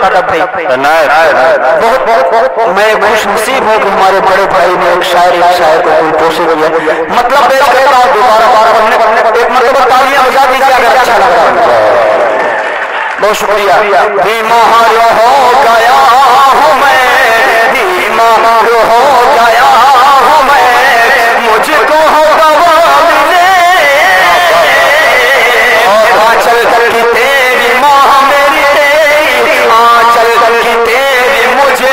ادب بھائی بہت میں خوش نصیب ہوں کہ ہمارے بڑے بھائی نے ایک شاعر کو کوئی پوشے کیا مطلب پیش کرتا ہوں دوبارہ ایک مرتبہ تالیاں بجا دیجیے اگر اچھا لگ رہا ہے بہت شکریہ بیمار ہو گیا ہوں میں بیمار ہو گیا ہوں میں مجھ کو ہو دوا ملے آنچل کی تیری ماں میری آنچل کی تیری مجھے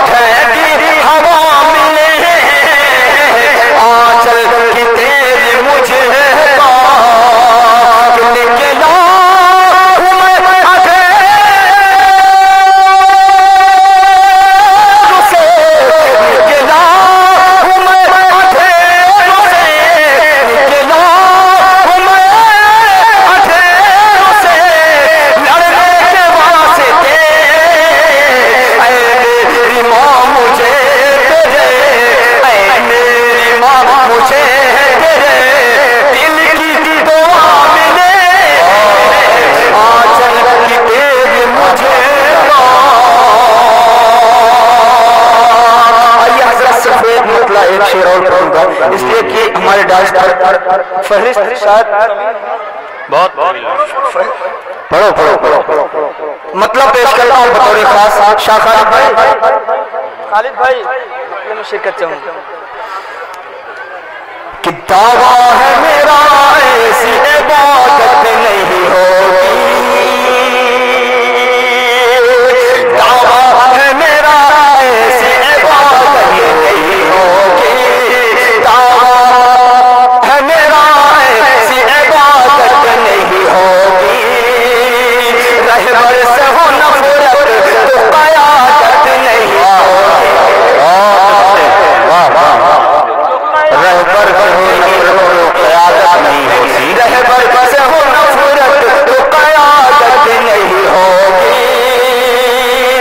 ٹھنڈی ہوا ملے آنچل کی تیری مجھے اس لیے کہ ہمارے ڈانس پر فہرست شاید بہت پڑھو مطلب پیش کرتا ہوں بطور خاص شاہ خالد بھائی میں شرکت چاہوں کہ دعویٰ ہے میرا ایسی عبادت نہیں ہوگی دعویٰ ہے میرا ایسی عبادت نہیں ہوگی رہبر سے ہو نفرت تو قیادت نہیں ہوگی رہبر سے ہو نفرت تو قیادت نہیں ہوگی رہبر سے ہو نفرت تو قیادت نہیں ہوگی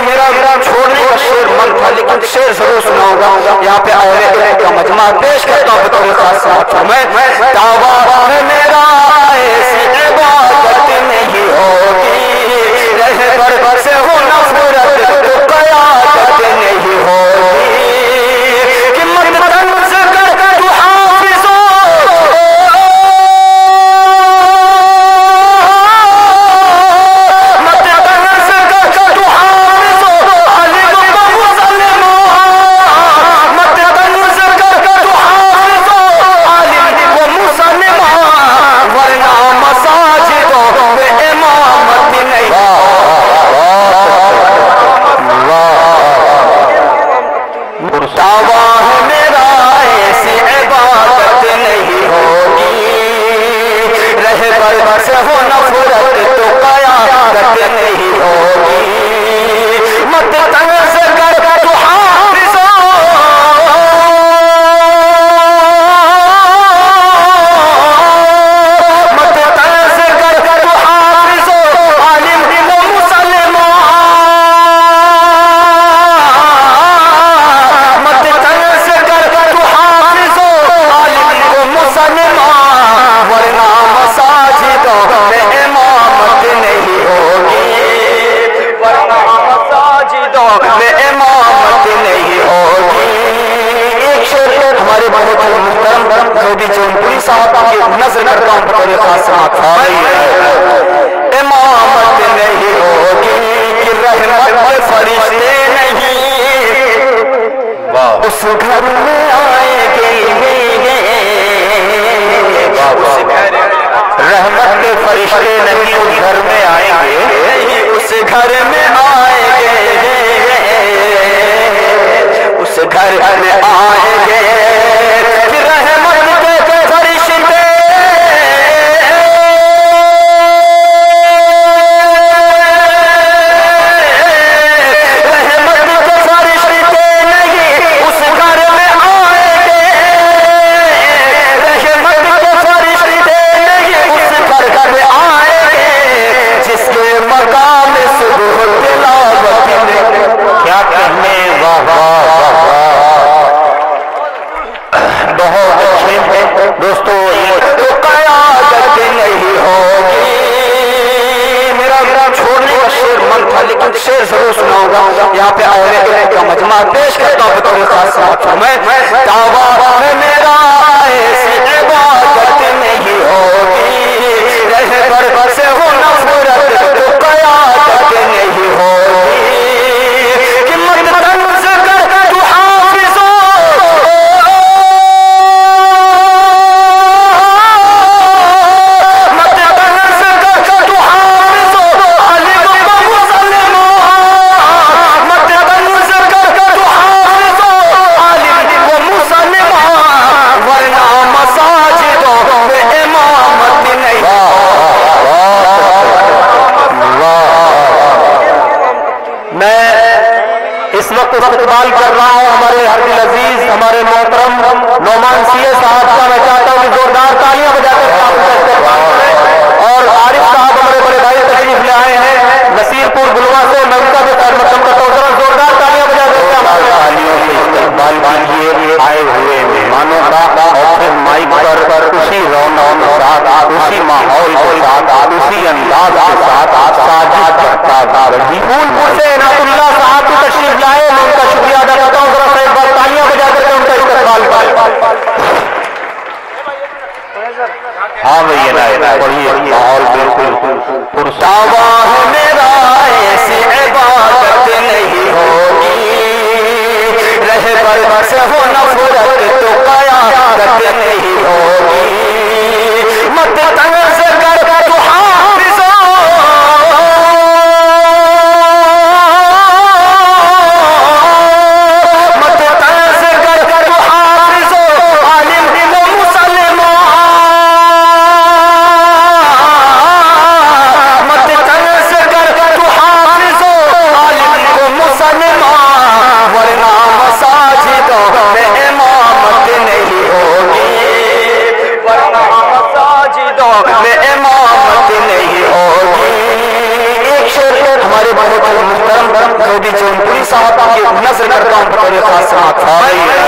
میرا چھوڑنے کا شعر من تھا لیکن شعر ضرور سناؤں گا یہاں پہ اہل علم کا مجمع پیش کرتا ہوں بطور خاص میں دعویٰ ہے میرا ایسی عبادت نہیں ہوگی رہبر سے ہو نفرت تو قیادت نہیں ہوگی کہ مت طنز کر تو حافظ مت طنز کر تو حافظ علم و مسلم مت طنز کر تو حافظ علم و مسلم ورنہ مساجدوں میں امامت نہیں دعویٰ ہے میرا ایسی عبادت نہیں ہوگی رہبر سے ہو نفرت تو قیادت نہیں ہوگی مت طنز کر تو حافظ مت طنز کر تو حافظ عالم و مسلم مت طنز کر تو حافظ عالم و مسلم ورنہ مساجدوں میں امامت نہیں ہوگی ورنہ مساجدوں میں امامت نہیں ہوگی ایک شعر ہمارے بہت محترم گودی جونپوری صاحب کی نظر کرتا ہوں بطور خاص سماعت امامت نہیں ہوگی کہ رحمت فرشتے نہیں اس گھر میں آئیں گے رحمت کے فرشتے نہیں اس گھر میں آئیں گے اس گھر میں آئیں گے اس گھر میں آئیں گے کہ رحمت کے فرشتے ایک شعر ضرور سناؤں گا یہاں پہ اہل علم کا مجمع پیش کرتا ہوں بطور خاص ساتھوں میں دعویٰ ہے میرا ایسی عبادت نہیں ہوگی رہبر سے ہو نفرت تو قیادت نہیں ہوگی کہ مت طنز کر تو حافظ مت طنز کر تو حافظ عالم و مسلم مت طنز کر تو حافظ عالم و مسلم ورنہ مساجدوں میں امامت نہیں میں اس وقت استقبال کر رہا ہوں ہمارے ہر دل عزیز ہمارے محترم نعمان سی صاحب کا میں چاہتا ہوں کہ زوردار تالیاں بجا کر آپ کا استقبال کریں اور عارف صاحب ہمارے بڑے بھائی تشریف لے آئے ہیں نصیر پور گلوا سے میں ان کا بھی خیر مقدم کرتا ہوں ذرا زوردار تالیاں بجا کر ہمارے تالیوں سے استقبال کیجیے آئے ہوئے مہمانوں کا اور پھر مائک پر اسی رونق کے ساتھ اسی ماحول کے ساتھ اسی انداز کے ساتھ ساجد کرتا پھول پور سے عنایت اللہ صاحب کی تشریف لائے میں ان کا شکریہ ادا کرتا ہوں ذرا ایک بار تالیاں بجا کر کے ان کا استقبال کریں ہاں بھائی پڑھیے ماحول بالکل پرساوا ہے میرا ایسی عبادت نہیں ہوگی رہبر سے ہو نفرت تو قیادت نہیں ہوگی مت طنز کر تو حافظ مت طنز کر تو حافظ عالم و مسلم مت طنز کر تو حافظ عالم و مسلم ورنہ مساجدوں میں امامت نہیں ہوگی ورنہ مساجدوں میں امامت نہیں ہوگی ایک شعر ہمارے بہت محترم مودی چونپوری صاحب کی نظر کرتا ہوں بطور خاص سماعت فرمائیے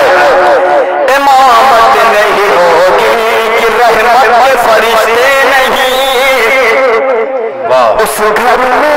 امامت نہیں ہوگی کہ رحمت فرشتے نہیں اس گھر میں